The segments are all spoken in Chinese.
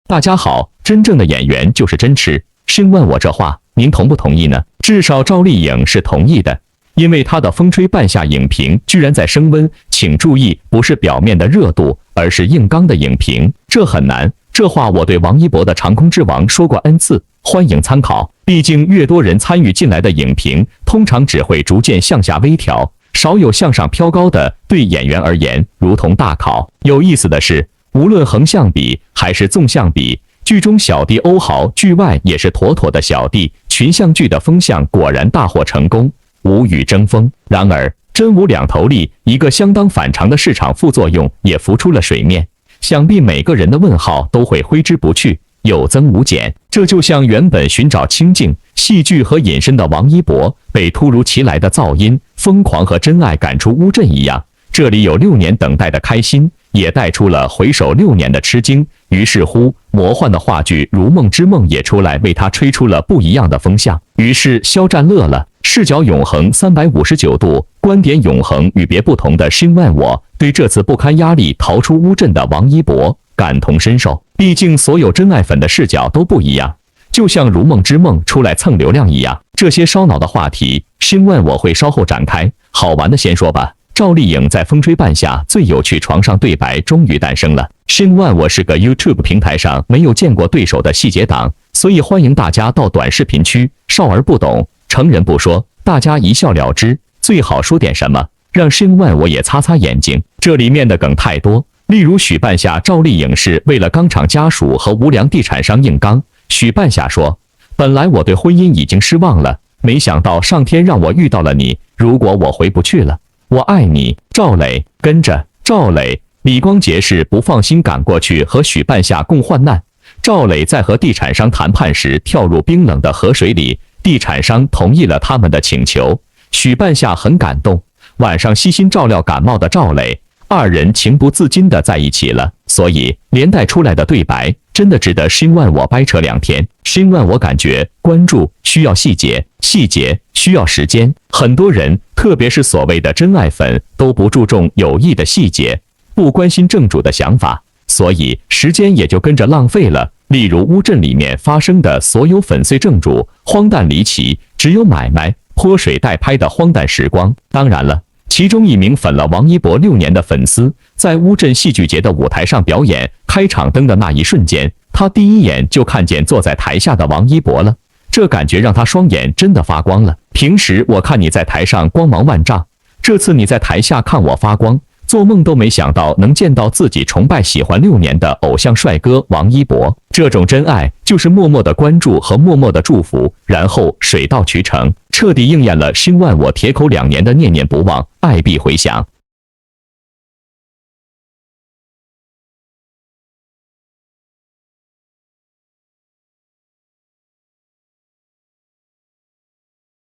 大家好，真正的演员就是真吃。试问我这话，您同不同意呢？至少赵丽颖是同意的，因为她的风吹半夏影评居然在升温。请注意，不是表面的热度，而是硬刚的影评，这很难。这话我对王一博的《长空之王》说过 N 次，欢迎参考。毕竟越多人参与进来的影评，通常只会逐渐向下微调，少有向上飘高的。对演员而言，如同大考。有意思的是，无论横向比还是纵向比，剧中小弟欧豪剧外也是妥妥的小弟，群像剧的风向果然大获成功，无与争锋。然而真无两头利，一个相当反常的市场副作用也浮出了水面，想必每个人的问号都会挥之不去，有增无减。这就像原本寻找清静、戏剧和隐身的王一博被突如其来的噪音、疯狂和真爱赶出乌镇一样，这里有6年等待的开心，也带出了回首6年的吃惊。于是乎，魔幻的话剧《如梦之梦》也出来为他吹出了不一样的风向。于是肖战乐了，视角永恒359度，观点永恒与别不同的申万我对这次不堪压力逃出乌镇的王一博感同身受。毕竟所有真爱粉的视角都不一样，就像《如梦之梦》出来蹭流量一样。这些烧脑的话题，申万我会稍后展开。好玩的先说吧。赵丽颖在风吹半夏最有趣床上对白终于诞生了。申万我是个 YouTube 平台上没有见过对手的细节党，所以欢迎大家到短视频区。少儿不懂，成人不说，大家一笑了之。最好说点什么，让申万我也擦擦眼睛。这里面的梗太多，例如许半夏赵丽颖是为了钢厂家属和无良地产商硬刚。许半夏说，本来我对婚姻已经失望了，没想到上天让我遇到了你，如果我回不去了，我爱你。赵磊跟着赵磊，李光洁是不放心赶过去和许半夏共患难。赵磊在和地产商谈判时跳入冰冷的河水里，地产商同意了他们的请求，许半夏很感动。晚上悉心照料感冒的赵磊，二人情不自禁地在一起了。所以连带出来的对白真的值得申万我掰扯2天。申万我感觉关注需要细节，细节需要时间。很多人，特别是所谓的真爱粉，都不注重有益的细节，不关心正主的想法，所以时间也就跟着浪费了。例如乌镇里面发生的所有粉碎正主，荒诞离奇，只有买卖泼水带拍的荒诞时光。当然了，其中一名粉了王一博6年的粉丝，在乌镇戏剧节的舞台上表演，开场灯的那一瞬间，他第一眼就看见坐在台下的王一博了，这感觉让他双眼真的发光了。平时我看你在台上光芒万丈，这次你在台下看我发光，做梦都没想到能见到自己崇拜喜欢6年的偶像帅哥王一博。这种真爱就是默默的关注和默默的祝福，然后水到渠成，彻底应验了申万我铁口2年的念念不忘，爱必回响。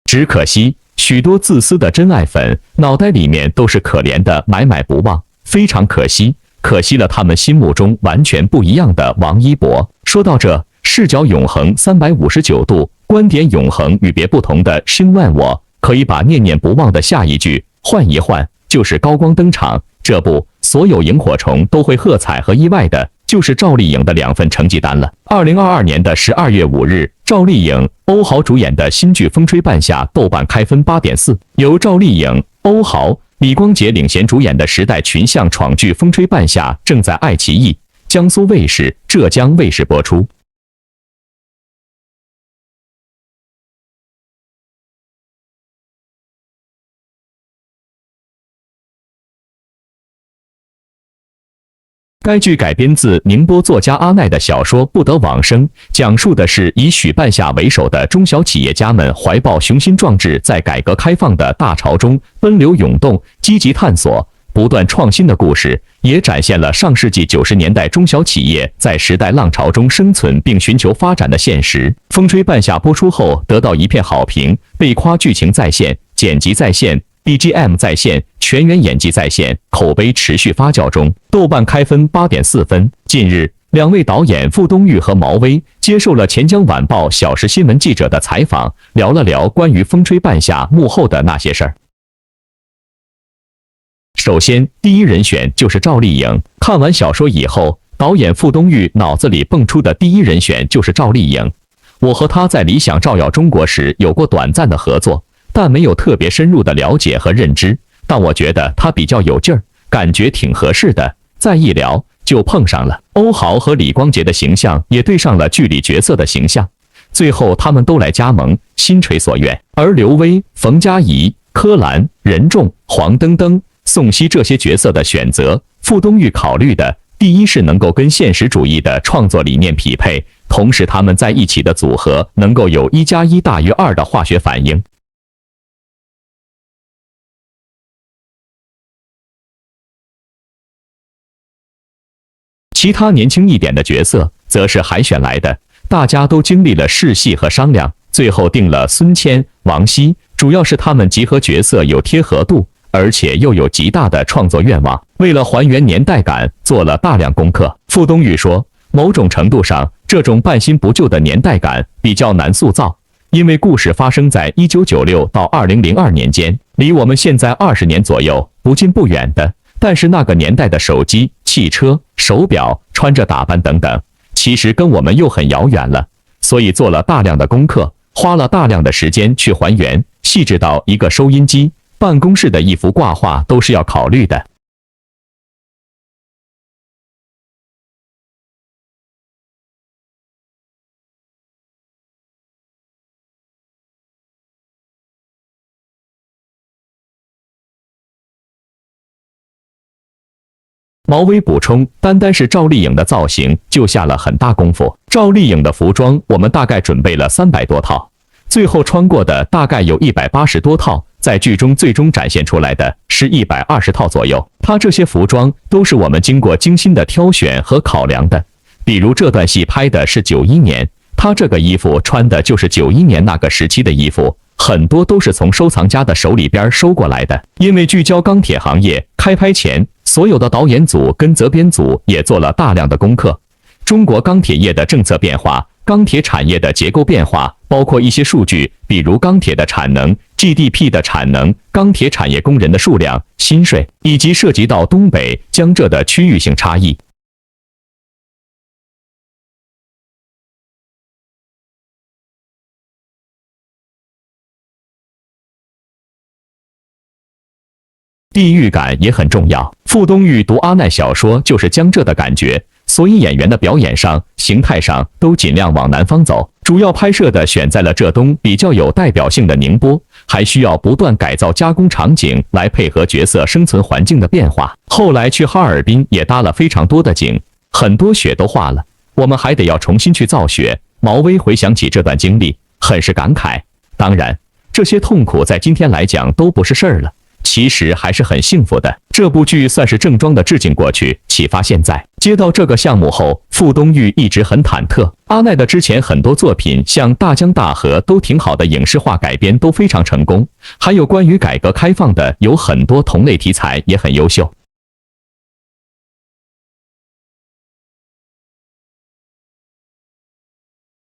只可惜许多自私的真爱粉脑袋里面都是可怜的买买不忘，非常可惜，可惜了他们心目中完全不一样的王一博。说到这，视角永恒359度，观点永恒与别不同的申万我，可以把念念不忘的下一句换一换，就是高光登场。这部所有萤火虫都会喝彩和意外的，就是赵丽颖的2份成绩单了。2022年的12月5日，赵丽颖、欧豪主演的新剧《风吹半夏》豆瓣开分8.4，由赵丽颖、欧豪、李光洁领衔主演的时代群像闯剧《风吹半夏》正在爱奇艺、江苏卫视、浙江卫视播出。该剧改编自宁波作家阿奈的小说《不得往生》，讲述的是以许半夏为首的中小企业家们怀抱雄心壮志，在改革开放的大潮中奔流涌动，积极探索，不断创新的故事，也展现了上世纪90年代中小企业在时代浪潮中生存并寻求发展的现实。《风吹半夏》播出后得到一片好评，被夸剧情在线、剪辑在线、BGM 在线、全员演技在线，口碑持续发酵中，豆瓣开分8.4分。近日，2位导演傅东玉和毛威接受了钱江晚报小时新闻记者的采访，聊了聊关于《风吹半夏》幕后的那些事儿。首先，第一人选就是赵丽颖。看完小说以后，导演傅东育脑子里蹦出的第一人选就是赵丽颖。我和他在理想照耀中国时有过短暂的合作，但没有特别深入的了解和认知。但我觉得他比较有劲儿，感觉挺合适的，再一聊就碰上了。欧豪和李光洁的形象也对上了剧里角色的形象，最后他们都来加盟，心垂所愿。而刘威、冯佳怡、柯蓝、任重、黄登登、宋茜这些角色的选择，傅东育考虑的第一是能够跟现实主义的创作理念匹配，同时他们在一起的组合能够有1+1大于2的化学反应。其他年轻一点的角色则是海选来的，大家都经历了试戏和商量，最后定了孙谦、王希，主要是他们集合角色有贴合度，而且又有极大的创作愿望。为了还原年代感，做了大量功课。傅东育说，某种程度上，这种半新不旧的年代感比较难塑造，因为故事发生在1996到2002年间，离我们现在20年左右，不近不远的。但是那个年代的手机、汽车、手表、穿着打扮等等，其实跟我们又很遥远了，所以做了大量的功课，花了大量的时间去还原，细致到一个收音机、办公室的一幅挂画都是要考虑的。毛薇补充，单单是赵丽颖的造型就下了很大功夫。赵丽颖的服装我们大概准备了300多套，最后穿过的大概有180多套，在剧中最终展现出来的是120套左右。她这些服装都是我们经过精心的挑选和考量的。比如这段戏拍的是91年，她这个衣服穿的就是91年那个时期的衣服。很多都是从收藏家的手里边收过来的。因为聚焦钢铁行业，开拍前所有的导演组跟责编组也做了大量的功课。中国钢铁业的政策变化，钢铁产业的结构变化，包括一些数据，比如钢铁的产能、GDP 的产能、钢铁产业工人的数量、薪水，以及涉及到东北、江浙的区域性差异。地域感也很重要。傅东育读阿奈小说就是江浙的感觉，所以演员的表演上、形态上都尽量往南方走。主要拍摄的选在了浙东比较有代表性的宁波，还需要不断改造加工场景来配合角色生存环境的变化。后来去哈尔滨也搭了非常多的景，很多雪都化了，我们还得要重新去造雪。毛薇回想起这段经历，很是感慨。当然，这些痛苦在今天来讲都不是事儿了。其实还是很幸福的。这部剧算是正装的致敬过去，启发现在。接到这个项目后，傅东育一直很忐忑。阿奈的之前很多作品，像《大江大河》都挺好的，影视化改编都非常成功。还有关于改革开放的，有很多同类题材也很优秀。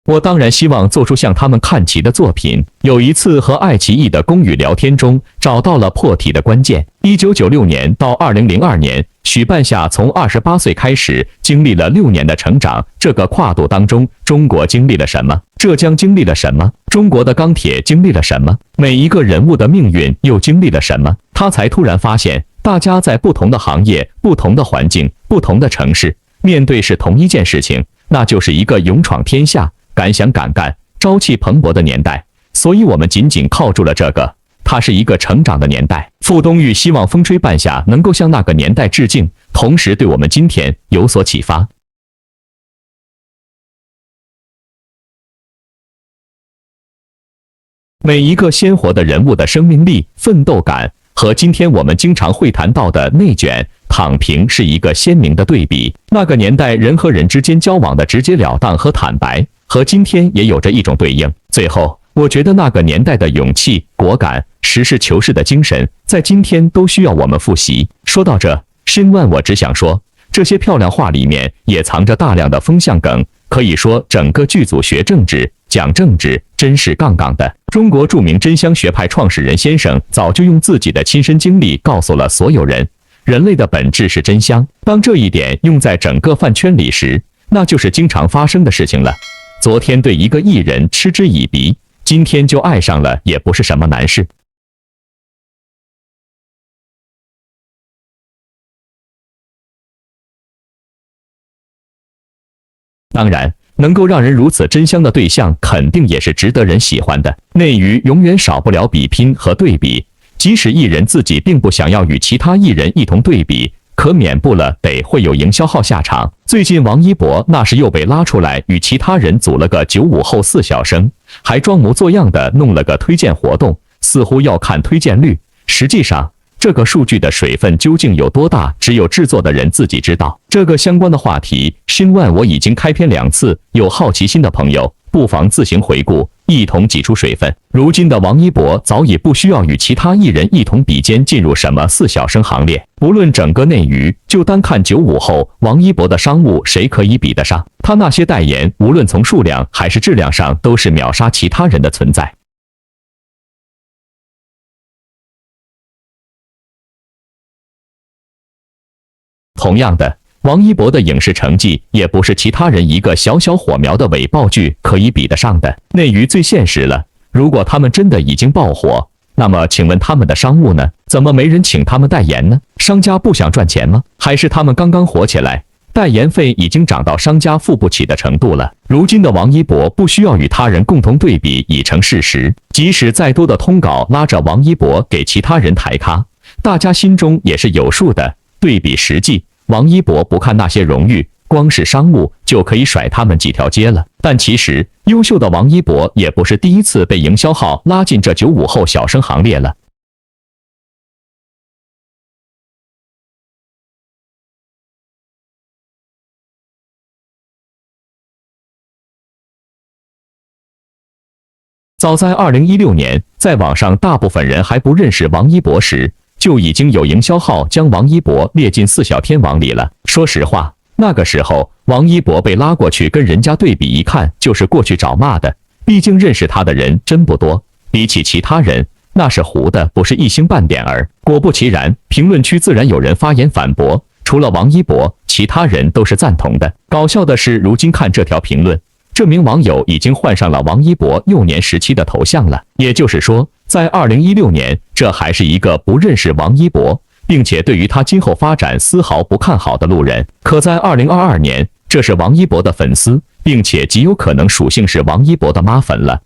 我当然希望做出向他们看齐的作品。有一次和爱奇艺的龚宇聊天中，找到了破题的关键。1996年到2002年，许半夏从28岁开始，经历了6年的成长。这个跨度当中，中国经历了什么？浙江经历了什么？中国的钢铁经历了什么？每一个人物的命运又经历了什么？他才突然发现，大家在不同的行业、不同的环境、不同的城市，面对是同一件事情，那就是一个勇闯天下、敢想敢干、朝气蓬勃的年代，所以我们紧紧靠住了这个。它是一个成长的年代。傅东育希望《风吹半夏》能够向那个年代致敬，同时对我们今天有所启发。每一个鲜活的人物的生命力、奋斗感，和今天我们经常会谈到的内卷、躺平是一个鲜明的对比。那个年代人和人之间交往的直截了当和坦白，和今天也有着一种对应。最后，我觉得那个年代的勇气、果敢、实事求是的精神，在今天都需要我们复习。说到这，申万我只想说，这些漂亮话里面也藏着大量的风向梗，可以说整个剧组学政治、讲政治，真是杠杠的。中国著名真香学派创始人先生早就用自己的亲身经历告诉了所有人，人类的本质是真香。当这一点用在整个饭圈里时，那就是经常发生的事情了。昨天对一个艺人嗤之以鼻，今天就爱上了，也不是什么难事。当然，能够让人如此真香的对象，肯定也是值得人喜欢的。内娱永远少不了比拼和对比，即使艺人自己并不想要与其他艺人一同对比，可免不了得会有营销号下场。最近王一博那是又被拉出来与其他人组了个95后4小生，还装模作样的弄了个推荐活动，似乎要看推荐率。实际上，这个数据的水分究竟有多大，只有制作的人自己知道。这个相关的话题，新万我已经开篇2次，有好奇心的朋友不妨自行回顾，一同挤出水分。如今的王一博早已不需要与其他艺人一同比肩进入什么4小生行列，不论整个内娱，就单看95后王一博的商务，谁可以比得上？他那些代言，无论从数量还是质量上，都是秒杀其他人的存在。同样的，王一博的影视成绩也不是其他人一个小小火苗的伪爆剧可以比得上的。内娱最现实了，如果他们真的已经爆火，那么请问他们的商务呢？怎么没人请他们代言呢？商家不想赚钱吗？还是他们刚刚火起来，代言费已经涨到商家付不起的程度了？如今的王一博不需要与他人共同对比已成事实，即使再多的通稿拉着王一博给其他人抬咖，大家心中也是有数的。对比实际，王一博不看那些荣誉，光是商务就可以甩他们几条街了。但其实，优秀的王一博也不是第一次被营销号拉进这95后小生行列了。早在2016年，在网上大部分人还不认识王一博时，就已经有营销号将王一博列进4小天王里了。说实话，那个时候王一博被拉过去跟人家对比，一看就是过去找骂的，毕竟认识他的人真不多，比起其他人，那是糊的不是一星半点儿。果不其然，评论区自然有人发言反驳，除了王一博，其他人都是赞同的。搞笑的是，如今看这条评论，这名网友已经换上了王一博幼年时期的头像了，也就是说，在2016年，这还是一个不认识王一博，并且对于他今后发展丝毫不看好的路人。可在2022年，这是王一博的粉丝，并且极有可能属性是王一博的妈粉了。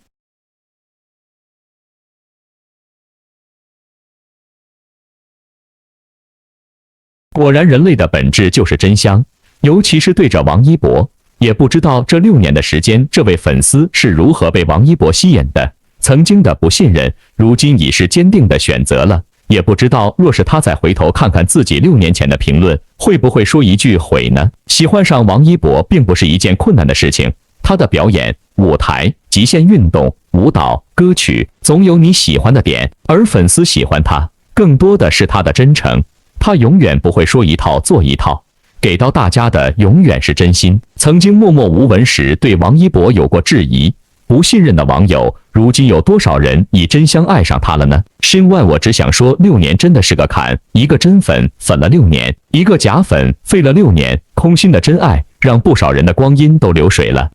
果然，人类的本质就是真香，尤其是对着王一博。也不知道这6年的时间，这位粉丝是如何被王一博吸引的。曾经的不信任，如今已是坚定的选择了。也不知道，若是他再回头看看自己6年前的评论，会不会说一句悔呢？喜欢上王一博并不是一件困难的事情，他的表演、舞台、极限运动、舞蹈、歌曲，总有你喜欢的点，而粉丝喜欢他，更多的是他的真诚。他永远不会说一套做一套，给到大家的永远是真心。曾经默默无闻时对王一博有过质疑、不信任的网友，如今有多少人以真香爱上他了呢？新万我只想说，6年真的是个坎，一个真粉粉了6年，一个假粉废了6年，空心的真爱让不少人的光阴都流水了。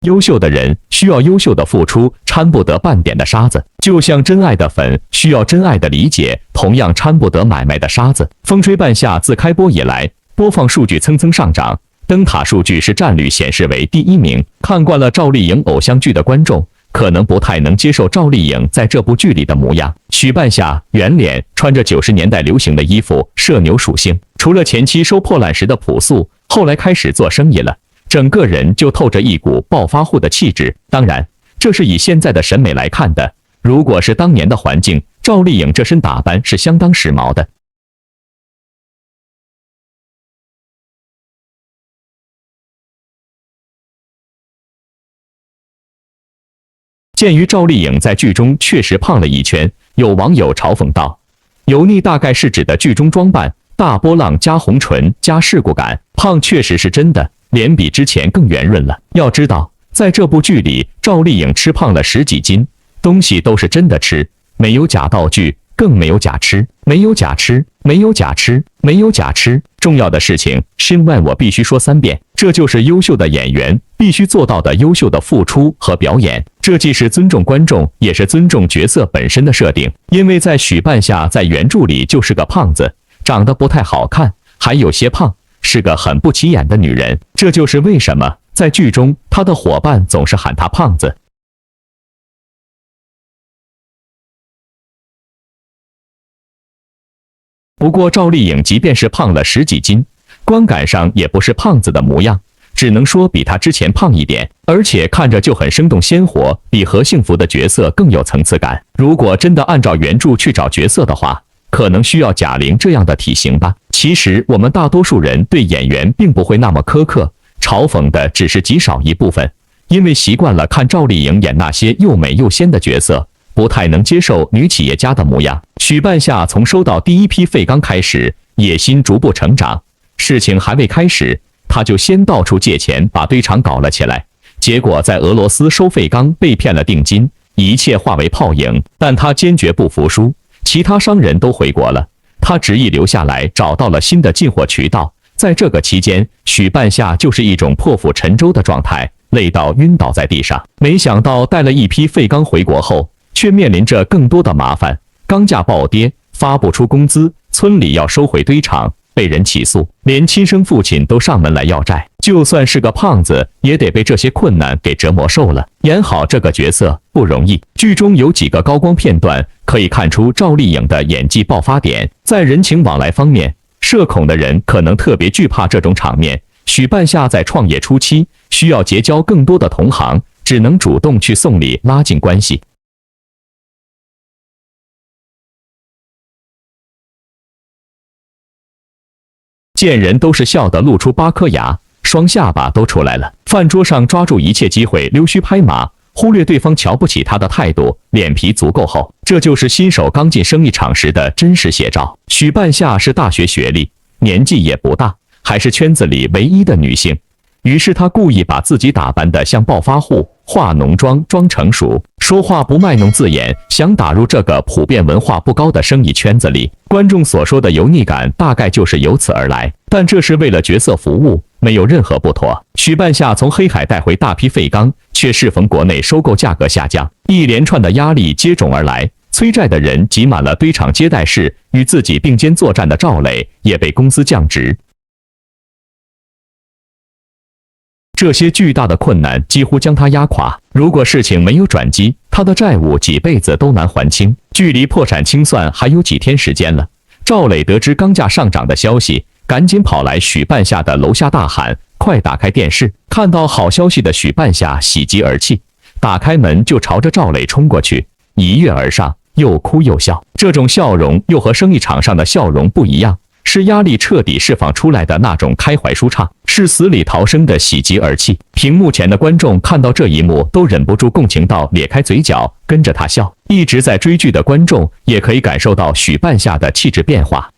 优秀的人需要优秀的付出，掺不得半点的沙子。就像真爱的粉需要真爱的理解，同样掺不得买卖的沙子。风吹半夏自开播以来，播放数据蹭蹭上涨，灯塔数据是战率显示为第1名。看惯了赵丽颖偶像剧的观众，可能不太能接受赵丽颖在这部剧里的模样。许半夏圆脸，穿着90年代流行的衣服，社牛属性。除了前期收破烂时的朴素，后来开始做生意了。整个人就透着一股暴发户的气质，当然，这是以现在的审美来看的。如果是当年的环境，赵丽颖这身打扮是相当时髦的。鉴于赵丽颖在剧中确实胖了一圈，有网友嘲讽道：“油腻大概是指的剧中装扮，大波浪加红唇加世故感，胖确实是真的。”脸比之前更圆润了。要知道，在这部剧里，赵丽颖吃胖了10几斤，东西都是真的吃，没有假道具，更没有假吃，没有假吃，没有假吃，没有假吃。重要的事情，申万我必须说3遍，这就是优秀的演员必须做到的优秀的付出和表演。这既是尊重观众，也是尊重角色本身的设定。因为在许半夏在原著里就是个胖子，长得不太好看，还有些胖，是个很不起眼的女人。这就是为什么在剧中她的伙伴总是喊她胖子。不过赵丽颖即便是胖了10几斤，观感上也不是胖子的模样，只能说比她之前胖一点，而且看着就很生动鲜活，比何幸福的角色更有层次感。如果真的按照原著去找角色的话，可能需要贾玲这样的体型吧。其实我们大多数人对演员并不会那么苛刻，嘲讽的只是极少一部分，因为习惯了看赵丽颖演那些又美又仙的角色，不太能接受女企业家的模样。许半夏从收到第一批废钢开始，野心逐步成长。事情还未开始，他就先到处借钱把堆场搞了起来。结果在俄罗斯收废钢被骗了定金，一切化为泡影。但他坚决不服输，其他商人都回国了，他执意留下来，找到了新的进货渠道。在这个期间，许半夏就是一种破釜沉舟的状态，累到晕倒在地上。没想到带了一批废钢回国后，却面临着更多的麻烦，钢价暴跌，发不出工资，村里要收回堆场，被人起诉，连亲生父亲都上门来要债。就算是个胖子，也得被这些困难给折磨瘦了。演好这个角色不容易，剧中有几个高光片段可以看出赵丽颖的演技爆发点。在人情往来方面，社恐的人可能特别惧怕这种场面。许半夏在创业初期需要结交更多的同行，只能主动去送礼拉近关系。见人都是笑得露出8颗牙，双下巴都出来了。饭桌上抓住一切机会溜须拍马，忽略对方瞧不起他的态度，脸皮足够厚。这就是新手刚进生意场时的真实写照。许半夏是大学学历，年纪也不大，还是圈子里唯一的女性。于是她故意把自己打扮得像暴发户，化浓妆装成熟，说话不卖弄字眼，想打入这个普遍文化不高的生意圈子里。观众所说的油腻感大概就是由此而来，但这是为了角色服务，没有任何不妥。许半夏从黑海带回大批废钢，却适逢国内收购价格下降，一连串的压力接踵而来，催债的人挤满了堆场接待室，与自己并肩作战的赵磊也被公司降职。这些巨大的困难几乎将他压垮，如果事情没有转机，他的债务几辈子都难还清。距离破产清算还有几天时间了，赵磊得知钢价上涨的消息，赶紧跑来许半夏的楼下大喊：“快打开电视！”看到好消息的许半夏喜极而泣，打开门就朝着赵磊冲过去，一跃而上，又哭又笑。这种笑容又和生意场上的笑容不一样，是压力彻底释放出来的那种开怀舒畅，是死里逃生的喜极而泣。屏幕前的观众看到这一幕都忍不住共情到咧开嘴角，跟着他笑。一直在追剧的观众也可以感受到许半夏的气质变化。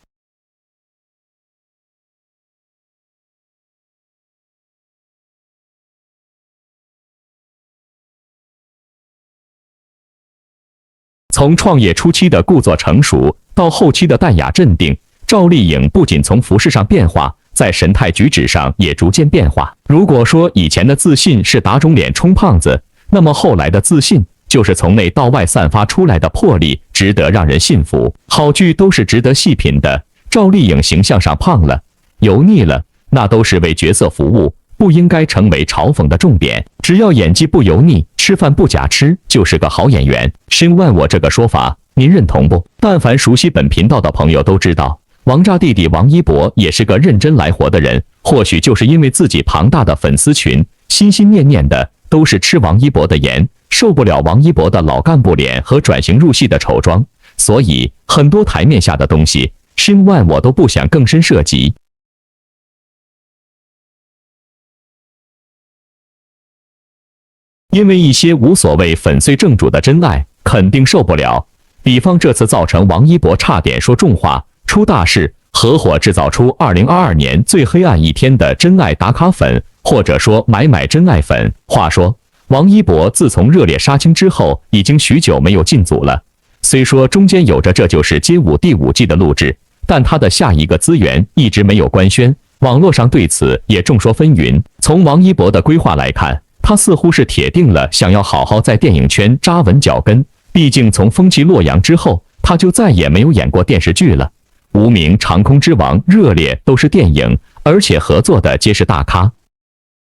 从创业初期的故作成熟到后期的淡雅镇定，赵丽颖不仅从服饰上变化，在神态举止上也逐渐变化。如果说以前的自信是打肿脸充胖子，那么后来的自信就是从内到外散发出来的魄力，值得让人信服。好剧都是值得细品的，赵丽颖形象上胖了、油腻了，那都是为角色服务，不应该成为嘲讽的重点。只要演技不油腻，吃饭不假吃，就是个好演员。申万我这个说法，您认同不？但凡熟悉本频道的朋友都知道，王炸弟弟王一博也是个认真来活的人。或许就是因为自己庞大的粉丝群，心心念念的都是吃王一博的颜，受不了王一博的老干部脸和转型入戏的丑妆，所以很多台面下的东西，申万我都不想更深涉及。因为一些无所谓粉碎正主的真爱肯定受不了，比方这次造成王一博差点说重话出大事，合伙制造出2022年最黑暗一天的真爱打卡粉，或者说买真爱粉。话说王一博自从热烈杀青之后，已经许久没有进组了，虽说中间有着《这就是街舞》第5季的录制，但他的下一个资源一直没有官宣，网络上对此也众说纷纭。从王一博的规划来看，他似乎是铁定了想要好好在电影圈扎稳脚跟，毕竟从《风起洛阳》之后，他就再也没有演过电视剧了。《无名》《长空之王》《热烈》都是电影，而且合作的皆是大咖。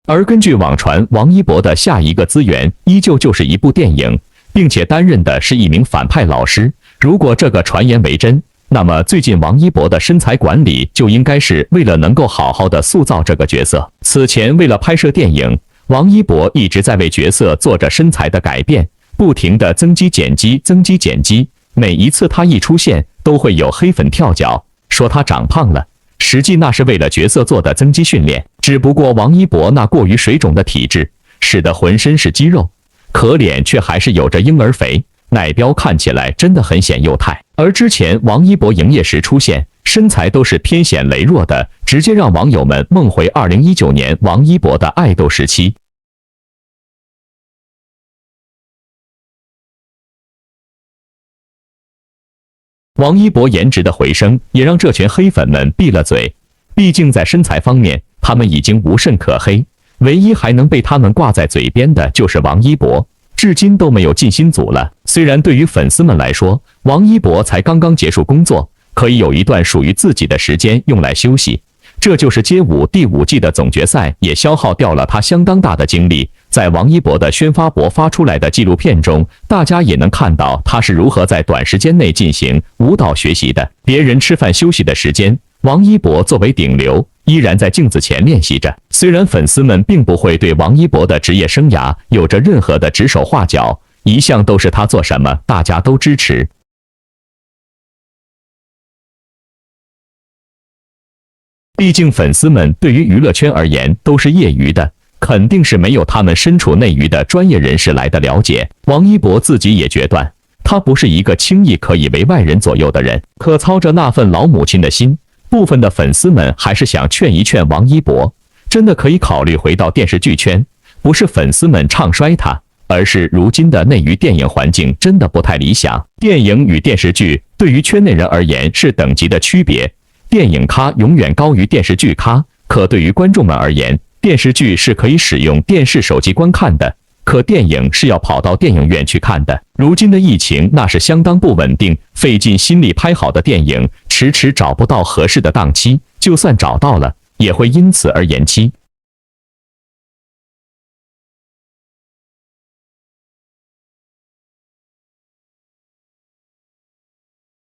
而根据网传，王一博的下一个资源依旧就是一部电影，并且担任的是一名反派老师。如果这个传言为真，那么最近王一博的身材管理就应该是为了能够好好的塑造这个角色。此前为了拍摄电影，王一博一直在为角色做着身材的改变，不停的增肌减肌，增肌减肌。每一次他一出现，都会有黑粉跳脚，说他长胖了。实际那是为了角色做的增肌训练，只不过王一博那过于水肿的体质，使得浑身是肌肉，可脸却还是有着婴儿肥，奶膘看起来真的很显幼态。而之前王一博营业时出现，身材都是偏显羸弱的，直接让网友们梦回2019年王一博的爱豆时期。王一博颜值的回升，也让这群黑粉们闭了嘴。毕竟在身材方面，他们已经无甚可黑，唯一还能被他们挂在嘴边的就是王一博，至今都没有进新组了。虽然对于粉丝们来说，王一博才刚刚结束工作，可以有一段属于自己的时间用来休息。这就是街舞第5季的总决赛，也消耗掉了他相当大的精力。在王一博的宣发博发出来的纪录片中，大家也能看到他是如何在短时间内进行舞蹈学习的。别人吃饭休息的时间，王一博作为顶流，依然在镜子前练习着。虽然粉丝们并不会对王一博的职业生涯有着任何的指手画脚，一向都是他做什么大家都支持。毕竟粉丝们对于娱乐圈而言都是业余的，肯定是没有他们身处内娱的专业人士来的了解。王一博自己也决断，他不是一个轻易可以为外人左右的人。可操着那份老母亲的心，部分的粉丝们还是想劝一劝王一博，真的可以考虑回到电视剧圈。不是粉丝们唱衰他，而是如今的内娱电影环境真的不太理想。电影与电视剧对于圈内人而言是等级的区别。电影咖永远高于电视剧咖，可对于观众们而言，电视剧是可以使用电视手机观看的，可电影是要跑到电影院去看的。如今的疫情那是相当不稳定，费尽心力拍好的电影，迟迟找不到合适的档期，就算找到了，也会因此而延期。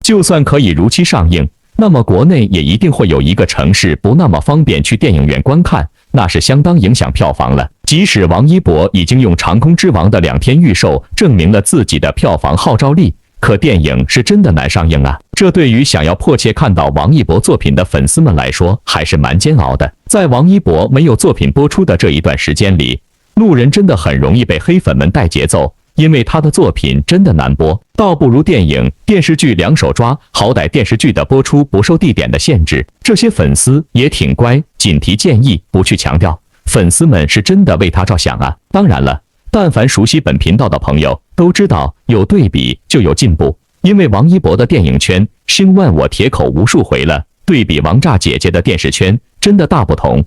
就算可以如期上映，那么国内也一定会有一个城市不那么方便去电影院观看，那是相当影响票房了。即使王一博已经用《长空之王》的2天预售证明了自己的票房号召力，可电影是真的难上映啊！这对于想要迫切看到王一博作品的粉丝们来说，还是蛮煎熬的。在王一博没有作品播出的这一段时间里，路人真的很容易被黑粉们带节奏。因为他的作品真的难播，倒不如电影、电视剧两手抓。好歹电视剧的播出不受地点的限制，这些粉丝也挺乖，仅提建议，不去强调。粉丝们是真的为他着想啊！当然了，但凡熟悉本频道的朋友都知道，有对比就有进步。因为王一博的电影圈声万我铁口无数回了，对比王炸姐姐的电视圈，真的大不同。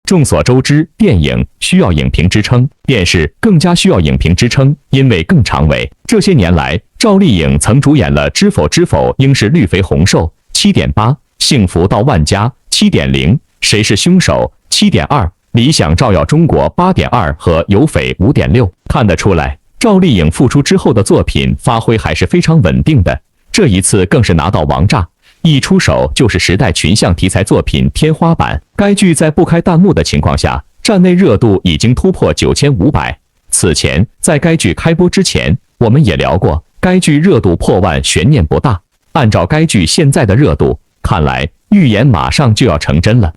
众所周知，电影需要影评支撑，电视更加需要影评支撑，因为更长尾。这些年来，赵丽颖曾主演了《知否知否应是绿肥红瘦》7.8，幸福到万家7.0，谁是凶手7.2，理想照耀中国8.2和有匪5.6。看得出来，赵丽颖复出之后的作品发挥还是非常稳定的。这一次更是拿到王炸。一出手就是时代群像题材作品天花板。该剧在不开弹幕的情况下，站内热度已经突破9500。此前，在该剧开播之前，我们也聊过，该剧热度破万悬念不大。按照该剧现在的热度，看来预言马上就要成真了。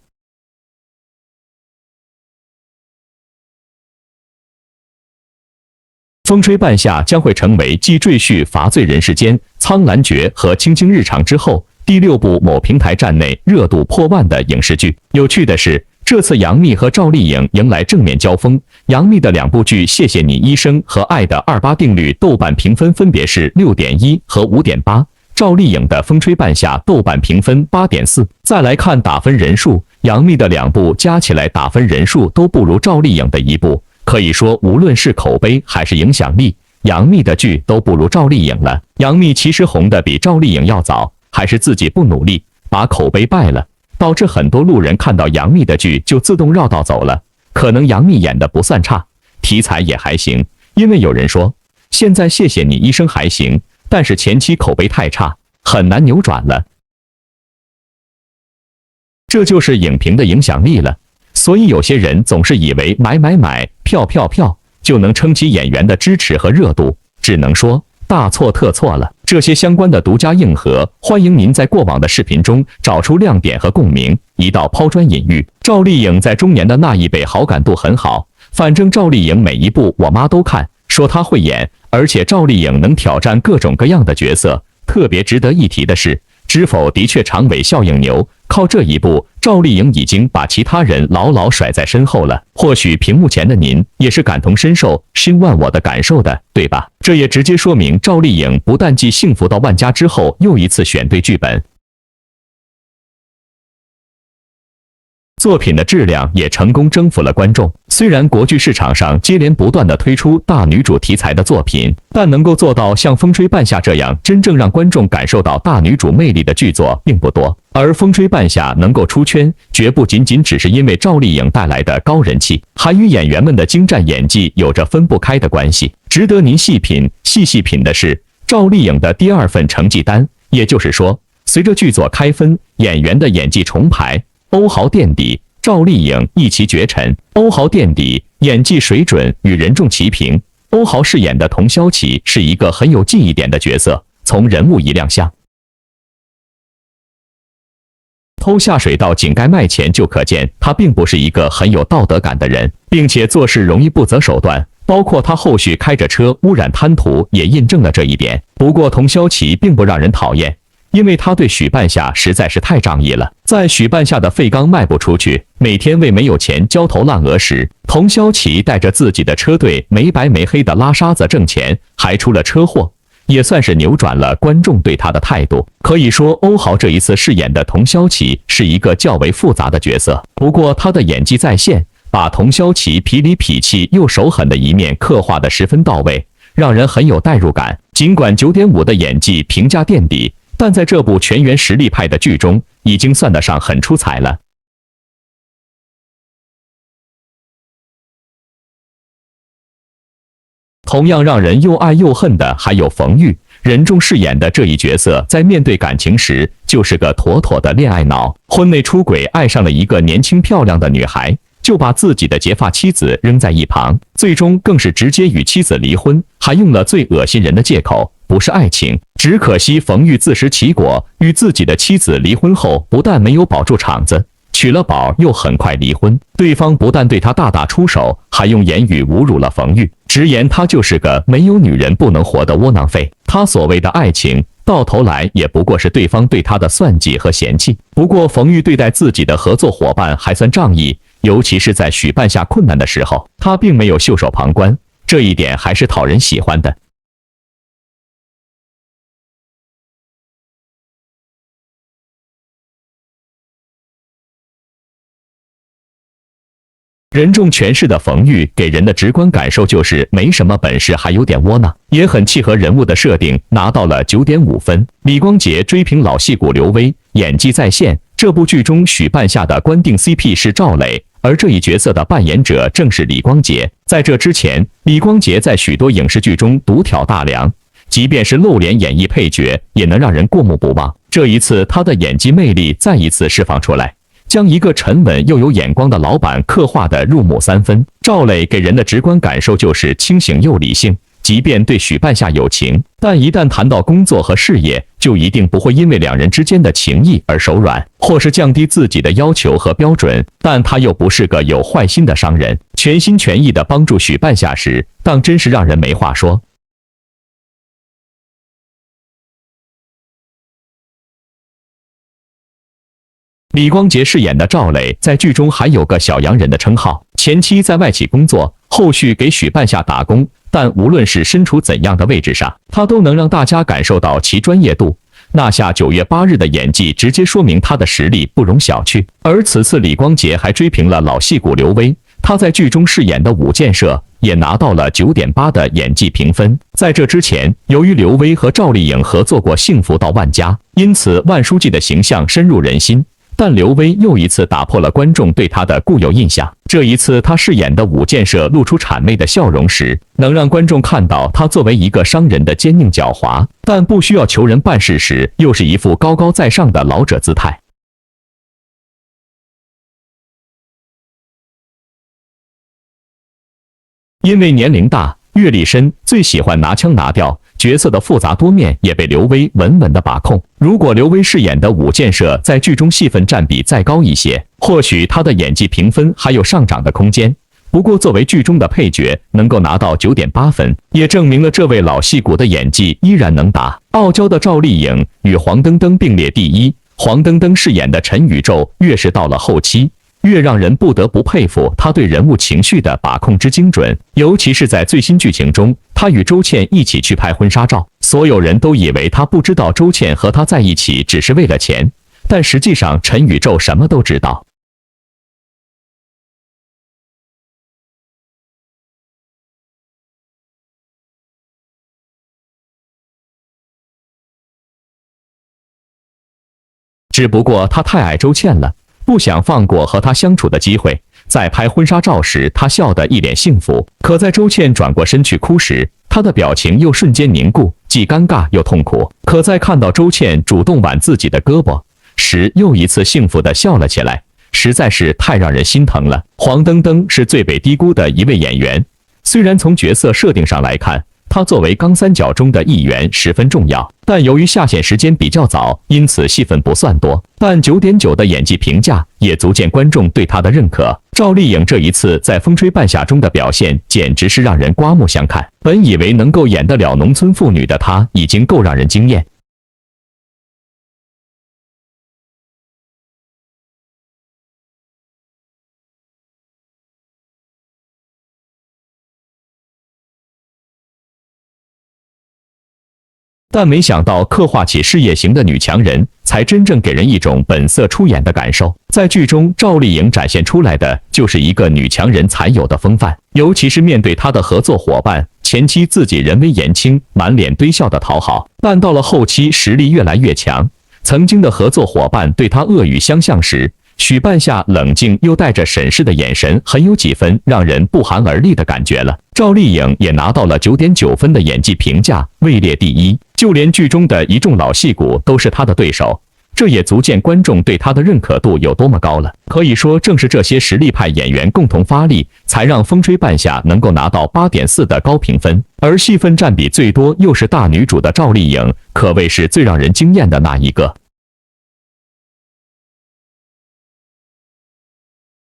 风吹半夏将会成为继赘婿、罚罪人世间、苍兰诀和青青日常之后第6部某平台站内热度破万的影视剧。有趣的是，这次杨幂和赵丽颖迎来正面交锋。杨幂的2部剧《谢谢你医生》和《爱的28定律》豆瓣评分分别是6.1和5.8。赵丽颖的《风吹半夏》豆瓣评分8.4。再来看打分人数，杨幂的2部加起来打分人数都不如赵丽颖的1部，可以说无论是口碑还是影响力，杨幂的剧都不如赵丽颖了。杨幂其实红的比赵丽颖要早，还是自己不努力，把口碑败了，导致很多路人看到杨幂的剧就自动绕道走了。可能杨幂演的不算差，题材也还行，因为有人说现在谢谢你医生还行，但是前期口碑太差，很难扭转了。这就是影评的影响力了。所以有些人总是以为买票就能撑起演员的支持和热度，只能说大错特错了。这些相关的独家硬核，欢迎您在过往的视频中找出亮点和共鸣，一道抛砖引玉。赵丽颖在中年的那一辈好感度很好，反正赵丽颖每一部我妈都看，说她会演，而且赵丽颖能挑战各种各样的角色。特别值得一提的是，知否的确长尾效应牛，靠这一步，赵丽颖已经把其他人牢牢甩在身后了。或许屏幕前的您也是感同身受、心万我的感受的，对吧？这也直接说明赵丽颖不但继幸福到万家之后又一次选对剧本，作品的质量也成功征服了观众。虽然国剧市场上接连不断的推出大女主题材的作品，但能够做到像《风吹半夏》这样真正让观众感受到大女主魅力的剧作并不多。而《风吹半夏》能够出圈，绝不仅仅只是因为赵丽颖带来的高人气，还与演员们的精湛演技有着分不开的关系。值得您细品的是赵丽颖的第2份成绩单，也就是说，随着剧作开分，演员的演技重排，欧豪垫底，赵丽颖一骑绝尘。欧豪垫底，演技水准与任重齐平。欧豪饰演的童潇启是一个很有记忆点的角色，从人物一亮相，偷下水到井盖卖钱就可见他并不是一个很有道德感的人，并且做事容易不择手段，包括他后续开着车污染滩涂也印证了这一点。不过童潇启并不让人讨厌，因为他对许半夏实在是太仗义了。在许半夏的废钢卖不出去，每天为没有钱焦头烂额时，童潇启带着自己的车队没白没黑的拉沙子挣钱，还出了车祸，也算是扭转了观众对他的态度。可以说欧豪这一次饰演的童潇启是一个较为复杂的角色，不过他的演技在线，把童潇启痞里痞气又手狠的一面刻画得十分到位，让人很有代入感。尽管9.5的演技评价垫底，但在这部全员实力派的剧中，已经算得上很出彩了。同样让人又爱又恨的还有冯玉，任重饰演的这一角色，在面对感情时就是个妥妥的恋爱脑。婚内出轨，爱上了一个年轻漂亮的女孩，就把自己的结发妻子扔在一旁，最终更是直接与妻子离婚，还用了最恶心人的借口，不是爱情。只可惜冯玉自食其果，与自己的妻子离婚后，不但没有保住场子，娶了宝又很快离婚。对方不但对他大打出手，还用言语侮辱了冯玉，直言他就是个没有女人不能活的窝囊废。他所谓的爱情，到头来也不过是对方对他的算计和嫌弃。不过冯玉对待自己的合作伙伴还算仗义，尤其是在许半夏困难的时候，他并没有袖手旁观，这一点还是讨人喜欢的。任重诠释的冯玉给人的直观感受就是没什么本事，还有点窝囊，也很契合人物的设定，拿到了9.5分。李光洁追平老戏骨刘威，演技在线。这部剧中许半夏的官定 CP 是赵磊，而这一角色的扮演者正是李光洁。在这之前，李光洁在许多影视剧中独挑大梁，即便是露脸演绎配角，也能让人过目不忘。这一次，他的演技魅力再一次释放出来，将一个沉稳又有眼光的老板刻画得入木3分。赵磊给人的直观感受就是清醒又理性，即便对许半夏有情，但一旦谈到工作和事业，就一定不会因为两人之间的情谊而手软，或是降低自己的要求和标准。但他又不是个有坏心的商人，全心全意地帮助许半夏时，当真是让人没话说。李光洁饰演的赵磊在剧中还有个小洋人的称号，前期在外企工作，后续给许半夏打工，但无论是身处怎样的位置上，他都能让大家感受到其专业度。拿下9月8日的演技，直接说明他的实力不容小觑。而此次李光洁还追平了老戏骨刘威，他在剧中饰演的武建设也拿到了9.8的演技评分。在这之前，由于刘威和赵丽颖合作过《幸福到万家》，因此万书记的形象深入人心。但刘威又一次打破了观众对他的固有印象。这一次，他饰演的武建设露出谄媚的笑容时，能让观众看到他作为一个商人的坚硬狡猾，但不需要求人办事时，又是一副高高在上的老者姿态。因为年龄大、阅历深，最喜欢拿腔拿调，角色的复杂多面也被刘威稳稳地把控。如果刘威饰演的武建设在剧中戏份占比再高一些，或许他的演技评分还有上涨的空间。不过作为剧中的配角，能够拿到9.8分，也证明了这位老戏骨的演技依然能打。傲娇的赵丽颖与黄登登并列第一，黄登登饰演的陈宇宙越是到了后期，越让人不得不佩服他对人物情绪的把控之精准，尤其是在最新剧情中，他与周倩一起去拍婚纱照，所有人都以为他不知道周倩和他在一起只是为了钱，但实际上陈宇宙什么都知道。只不过他太爱周倩了，不想放过和他相处的机会。在拍婚纱照时，他笑得一脸幸福，可在周倩转过身去哭时，他的表情又瞬间凝固，既尴尬又痛苦。可在看到周倩主动挽自己的胳膊时，又一次幸福地笑了起来，实在是太让人心疼了。黄登登是最被低估的一位演员，虽然从角色设定上来看，他作为钢三角中的一员十分重要，但由于下线时间比较早，因此戏份不算多。但9.9的演技评价也足见观众对他的认可。赵丽颖这一次在《风吹半夏》中的表现简直是让人刮目相看。本以为能够演得了农村妇女的她，已经够让人惊艳。但没想到刻画起事业型的女强人，才真正给人一种本色出演的感受。在剧中，赵丽颖展现出来的就是一个女强人才有的风范，尤其是面对她的合作伙伴，前期自己人微言轻，满脸堆笑的讨好，但到了后期实力越来越强，曾经的合作伙伴对她恶语相向时，许半夏冷静又带着审视的眼神，很有几分让人不寒而栗的感觉了。赵丽颖也拿到了9.9分的演技评价，位列第一，就连剧中的一众老戏骨都是她的对手，这也足见观众对她的认可度有多么高了。可以说，正是这些实力派演员共同发力，才让《风吹半夏》能够拿到8.4的高评分，而戏份占比最多又是大女主的赵丽颖，可谓是最让人惊艳的那一个。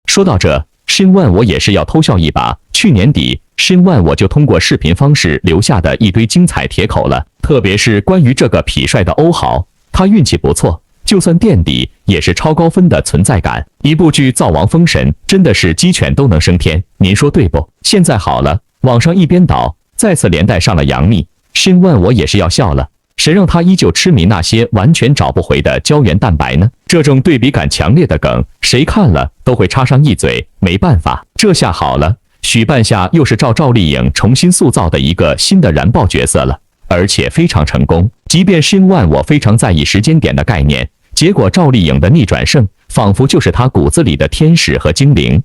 说到这，申万我也是要偷笑一把。去年底，申万我就通过视频方式留下的一堆精彩帖口了，特别是关于这个痞帅的欧豪，他运气不错，就算垫底也是超高分的存在感。一部剧造王封神，真的是鸡犬都能升天，您说对不？现在好了，网上一边倒，再次连带上了杨幂，申万我也是要笑了。谁让他依旧痴迷那些完全找不回的胶原蛋白呢？这种对比感强烈的梗，谁看了都会插上一嘴。没办法，这下好了，许半夏又是赵丽颖重新塑造的一个新的燃爆角色了，而且非常成功。即便申万我非常在意时间点的概念，结果赵丽颖的逆转胜，仿佛就是她骨子里的天使和精灵。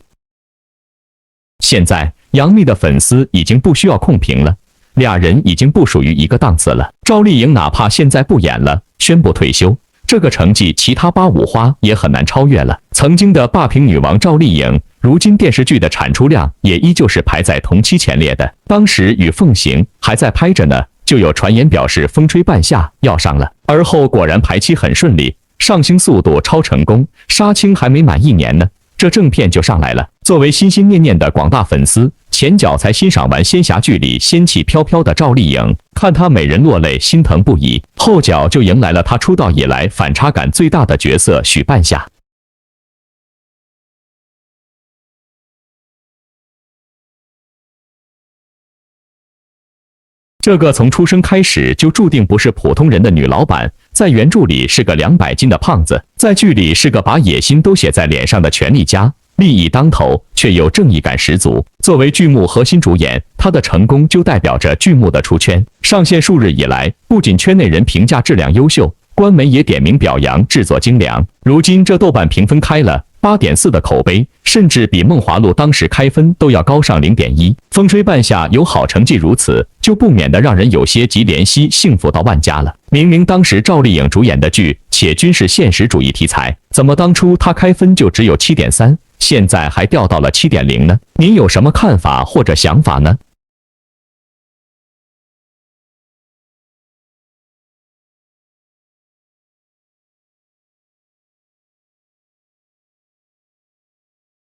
现在杨幂的粉丝已经不需要控评了。俩人已经不属于一个档次了。赵丽颖哪怕现在不演了，宣布退休，这个成绩其他8五花也很难超越了。曾经的霸屏女王赵丽颖，如今电视剧的产出量也依旧是排在同期前列的。当时与凤行还在拍着呢，就有传言表示风吹半夏要上了，而后果然排期很顺利，上星速度超成功，杀青还没满1年呢，这正片就上来了。作为心心念念的广大粉丝，前脚才欣赏完仙侠剧里仙气飘飘的赵丽颖，看她美人落泪，心疼不已；后脚就迎来了她出道以来反差感最大的角色许半夏。这个从出生开始就注定不是普通人的女老板，在原著里是个200斤的胖子，在剧里是个把野心都写在脸上的权力家，利益当头，却又正义感十足。作为剧目核心主演，她的成功就代表着剧目的出圈。上线数日以来，不仅圈内人评价质量优秀，官媒也点名表扬制作精良。如今这豆瓣评分开了8.4的口碑，甚至比《梦华录》当时开分都要高上0.1。风吹半夏有好成绩如此，就不免得让人有些急怜惜幸福到万家了。明明当时赵丽颖主演的剧，且均是现实主义题材，怎么当初她开分就只有7.3，现在还掉到了7.0呢？您有什么看法或者想法呢？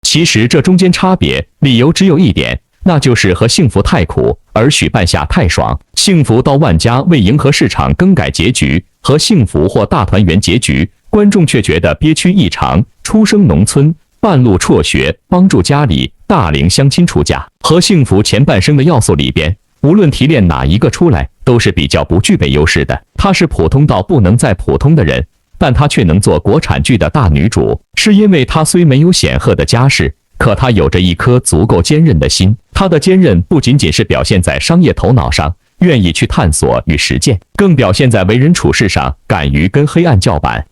其实这中间差别理由只有一点，那就是和幸福太苦，而许半夏太爽。幸福到万家为迎合市场更改结局，和幸福或大团圆结局，观众却觉得憋屈异常。出生农村，半路辍学，帮助家里大龄相亲出嫁，和幸福前半生的要素里边，无论提炼哪一个出来，都是比较不具备优势的。她是普通到不能再普通的人，但她却能做国产剧的大女主，是因为她虽没有显赫的家世，可她有着一颗足够坚韧的心。她的坚韧不仅仅是表现在商业头脑上，愿意去探索与实践，更表现在为人处事上，敢于跟黑暗叫板。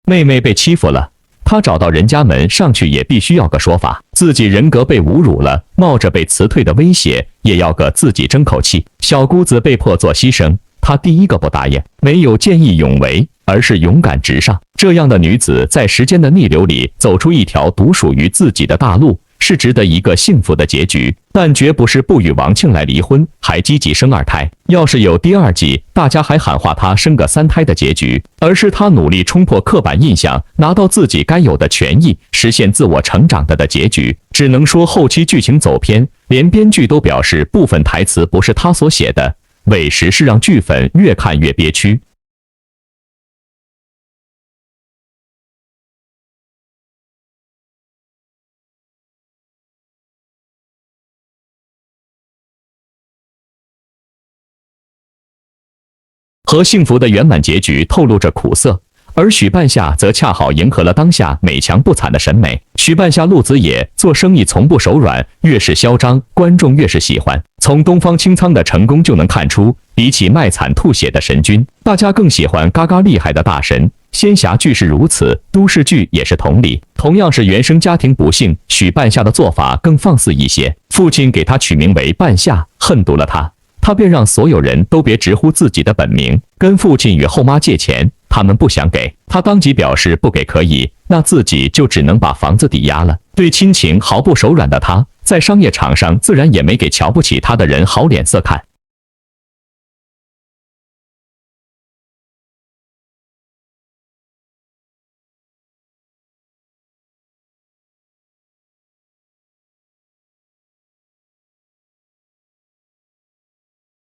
妹妹被欺负了，她找到人家门上去也必须要个说法，自己人格被侮辱了，冒着被辞退的威胁，也要个自己争口气。小姑子被迫做牺牲，她第一个不答应，没有见义勇为，而是勇敢直上。这样的女子在时间的逆流里走出一条独属于自己的大路，是值得一个幸福的结局，但绝不是不与王庆来离婚，还积极生2胎。要是有第2季，大家还喊话她生个3胎的结局，而是她努力冲破刻板印象，拿到自己该有的权益，实现自我成长的结局。只能说后期剧情走偏，连编剧都表示部分台词不是他所写的，委实是让剧粉越看越憋屈。和幸福的圆满结局透露着苦涩，而许半夏则恰好迎合了当下美强不惨的审美。许半夏陆子野做生意从不手软，越是嚣张，观众越是喜欢。从东方青苍的成功就能看出，比起卖惨吐血的神君，大家更喜欢嘎嘎厉害的大神。仙侠剧是如此，都市剧也是同理。同样是原生家庭不幸，许半夏的做法更放肆一些。父亲给他取名为半夏，恨毒了他。他便让所有人都别直呼自己的本名，跟父亲与后妈借钱，他们不想给，他当即表示不给可以，那自己就只能把房子抵押了。对亲情毫不手软的他，在商业场上自然也没给瞧不起他的人好脸色看。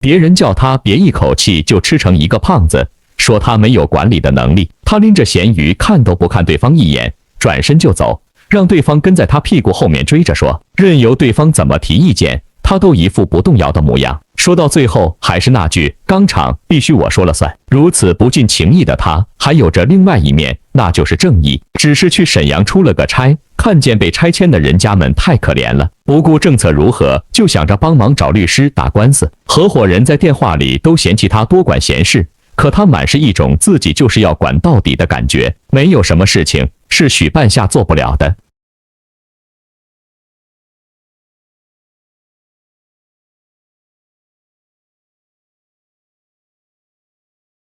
别人叫他别一口气就吃成一个胖子，说他没有管理的能力。他拎着咸鱼看都不看对方一眼，转身就走，让对方跟在他屁股后面追着说，任由对方怎么提意见，他都一副不动摇的模样。说到最后还是那句钢厂必须我说了算。如此不近情义的他，还有着另外一面，那就是正义。只是去沈阳出了个差，看见被拆迁的人家们太可怜了，不顾政策如何，就想着帮忙找律师打官司。合伙人在电话里都嫌弃他多管闲事，可他满是一种自己就是要管到底的感觉，没有什么事情是许半夏做不了的。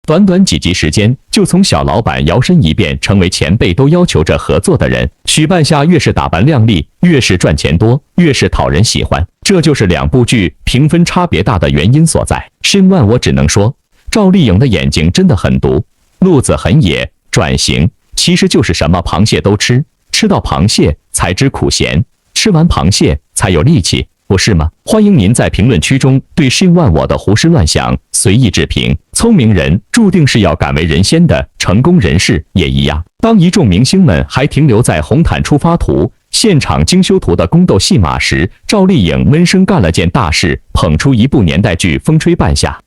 短短几集时间，就从小老板摇身一变成为前辈都要求着合作的人。许半夏越是打扮靓丽，越是赚钱多，越是讨人喜欢。这就是2部剧评分差别大的原因所在。申万我只能说，赵丽颖的眼睛真的很毒，路子很野，转型其实就是什么螃蟹都吃，吃到螃蟹才知苦咸，吃完螃蟹才有力气。不是吗？欢迎您在评论区中对10万我的胡思乱想随意置评。聪明人注定是要敢为人先的，成功人士也一样。当一众明星们还停留在红毯出发图、现场精修图的宫斗戏码时，赵丽颖闷声干了件大事，捧出一部年代剧《风吹半夏》。《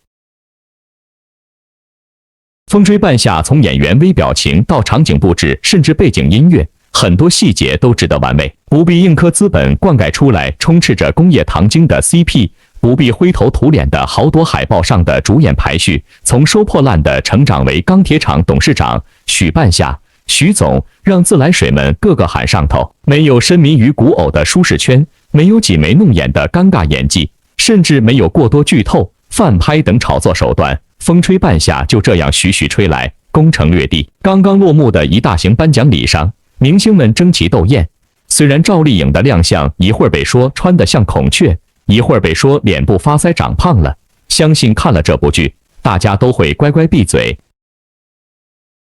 风吹半夏》从演员微表情到场景布置，甚至背景音乐，很多细节都值得玩味，不必硬磕资本灌溉出来充斥着工业糖精的 CP， 不必灰头土脸的豪夺海报上的主演排序，从收破烂的成长为钢铁厂董事长许半夏、许总，让自来水们个个喊上头。没有深迷于古偶的舒适圈，没有挤眉弄眼的尴尬演技，甚至没有过多剧透、翻拍等炒作手段。风吹半夏就这样徐徐吹来，攻城略地。刚刚落幕的一大型颁奖礼上，明星们争奇斗艳。虽然赵丽颖的亮相一会儿被说穿得像孔雀，一会儿被说脸部发腮长胖了，相信看了这部剧，大家都会乖乖闭嘴。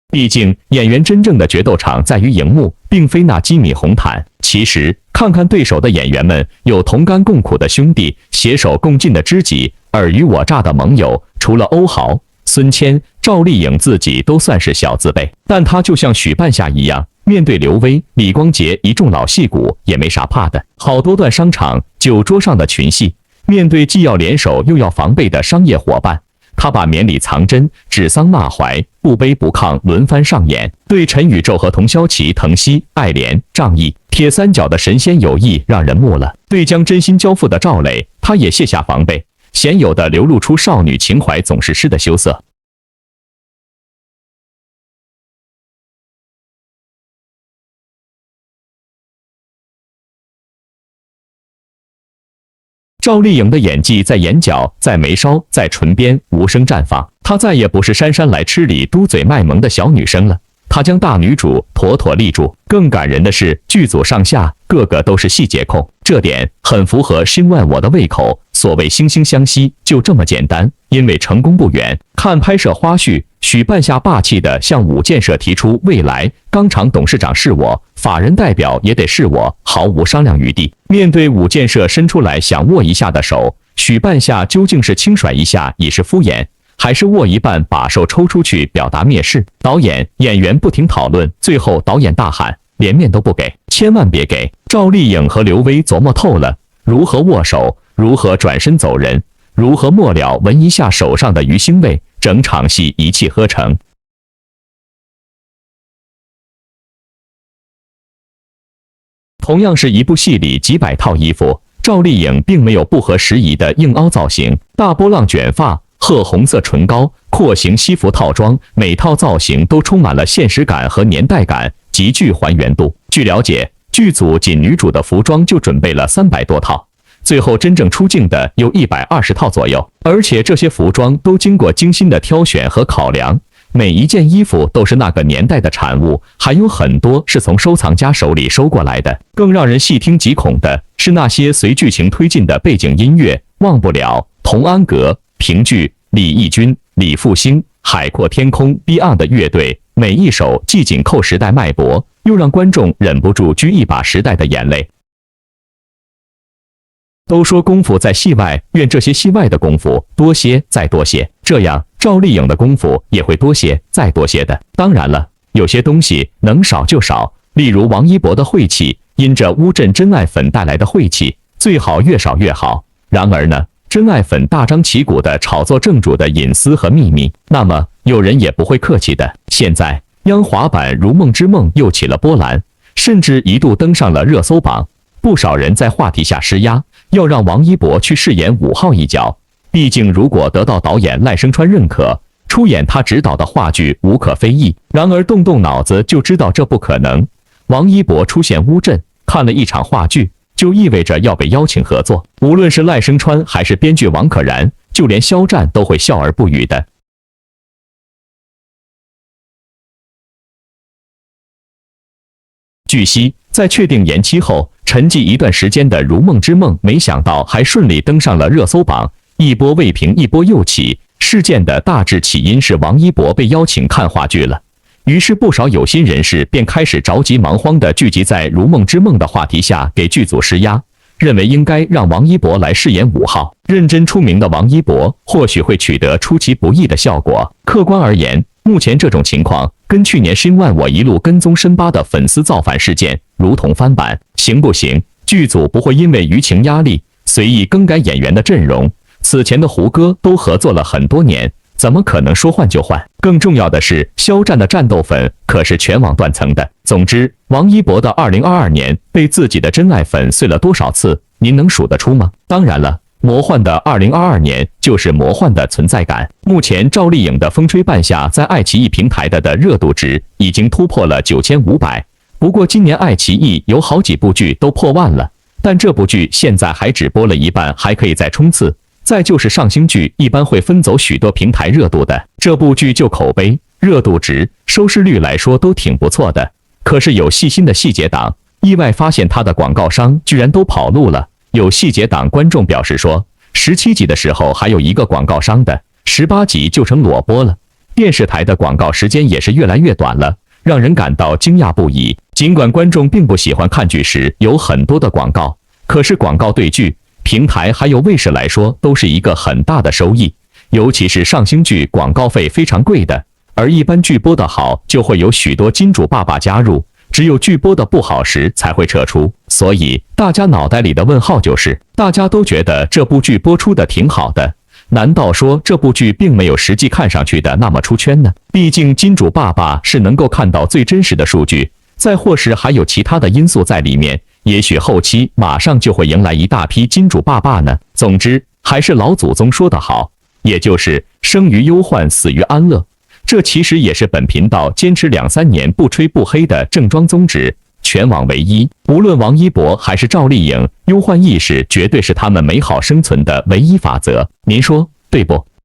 毕竟演员真正的决斗场在于荧幕，并非那机米红毯。其实看看对手的演员们，有同甘共苦的兄弟，携手共进的知己，尔虞我诈的盟友。除了欧豪、孙谦，赵丽颖自己都算是小字辈，但她就像许半夏一样，面对刘威、李光洁一众老戏骨也没啥怕的。好多段商场、酒桌上的群戏，面对既要联手又要防备的商业伙伴，她把绵里藏针、指桑骂槐、不卑不亢轮番上演。对陈宇宙和童潇琪、滕曦、爱莲、仗义、铁三角的神仙友谊让人目了。对将真心交付的赵磊，她也卸下防备，鲜有的流露出少女情怀总是诗的羞涩。赵丽颖的演技在眼角、在眉梢、在唇边无声绽放，她再也不是姗姗来迟里嘟嘴卖萌的小女生了，她将大女主妥妥立住。更感人的是，剧组上下个个都是细节控，这点很符合10万我的胃口。所谓惺惺相惜，就这么简单。因为成功不远，看拍摄花絮，许半夏霸气地向五建设提出未来钢厂董事长是我，法人代表也得是我，毫无商量余地。面对五建设伸出来想握一下的手，许半夏究竟是轻甩一下以示敷衍，还是握一半把手抽出去表达蔑视？导演、演员不停讨论，最后导演大喊：连面都不给，千万别给！赵丽颖和刘威琢磨透了如何握手，如何转身走人，如何末了闻一下手上的鱼腥味，整场戏一气呵成。同样是一部戏里几百套衣服，赵丽颖并没有不合时宜的硬凹造型，大波浪卷发、褐红色唇膏、廓形西服套装，每套造型都充满了现实感和年代感，极具还原度。据了解，剧组仅女主的服装就准备了300多套。最后真正出镜的有120套左右，而且这些服装都经过精心的挑选和考量，每一件衣服都是那个年代的产物，还有很多是从收藏家手里收过来的。更让人细听极恐的是那些随剧情推进的背景音乐，忘不了、童安格、评剧、李翊君、李复兴、海阔天空、Beyond 的乐队，每一首既紧扣时代脉搏，又让观众忍不住掬一把时代的眼泪。都说功夫在戏外，愿这些戏外的功夫多些再多些，这样赵丽颖的功夫也会多些再多些的。当然了，有些东西能少就少，例如王一博的晦气，因着乌镇真爱粉带来的晦气，最好越少越好。然而呢，真爱粉大张旗鼓地炒作正主的隐私和秘密，那么有人也不会客气的。现在央华版《如梦之梦》又起了波澜，甚至一度登上了热搜榜。不少人在话题下施压，要让王一博去饰演5号一角。毕竟如果得到导演赖声川认可，出演他执导的话剧无可非议。然而动动脑子就知道这不可能。王一博出现乌镇，看了一场话剧，就意味着要被邀请合作。无论是赖声川还是编剧王可然，就连肖战都会笑而不语的。据悉，在确定延期后，沉寂一段时间的《如梦之梦》，没想到还顺利登上了热搜榜，一波未平，一波又起。事件的大致起因是王一博被邀请看话剧了，于是不少有心人士便开始着急忙慌地聚集在《如梦之梦》的话题下，给剧组施压，认为应该让王一博来饰演5号。认真出名的王一博或许会取得出其不意的效果。客观而言，目前这种情况跟去年申万我一路跟踪申巴的粉丝造反事件如同翻版，行不行？剧组不会因为舆情压力随意更改演员的阵容。此前的胡歌都合作了很多年，怎么可能说换就换？更重要的是，肖战的战斗粉可是全网断层的。总之，王一博的2022年被自己的真爱粉碎了多少次，您能数得出吗？当然了，魔幻的2022年就是魔幻的存在感。目前赵丽颖的《风吹半夏》在爱奇艺平台的热度值已经突破了9500。不过今年爱奇艺有好几部剧都破万了，但这部剧现在还只播了一半，还可以再冲刺。再就是上星剧一般会分走许多平台热度的，这部剧就口碑、热度值、收视率来说都挺不错的。可是有细心的细节党意外发现他的广告商居然都跑路了。有细节党观众表示说，17集的时候还有一个广告商的，18集就成裸播了。电视台的广告时间也是越来越短了，让人感到惊讶不已。尽管观众并不喜欢看剧时有很多的广告，可是广告对剧、平台还有卫视来说都是一个很大的收益，尤其是上星剧广告费非常贵的，而一般剧播得好就会有许多金主爸爸加入，只有剧播的不好时才会撤出。所以大家脑袋里的问号就是，大家都觉得这部剧播出的挺好的，难道说这部剧并没有实际看上去的那么出圈呢？毕竟金主爸爸是能够看到最真实的数据，再或是还有其他的因素在里面，也许后期马上就会迎来一大批金主爸爸呢。总之，还是老祖宗说得好，也就是生于忧患，死于安乐。这其实也是本频道坚持2、3年不吹不黑的正装宗旨，全网唯一。无论王一博还是赵丽颖，忧患意识绝对是他们美好生存的唯一法则。您说对不？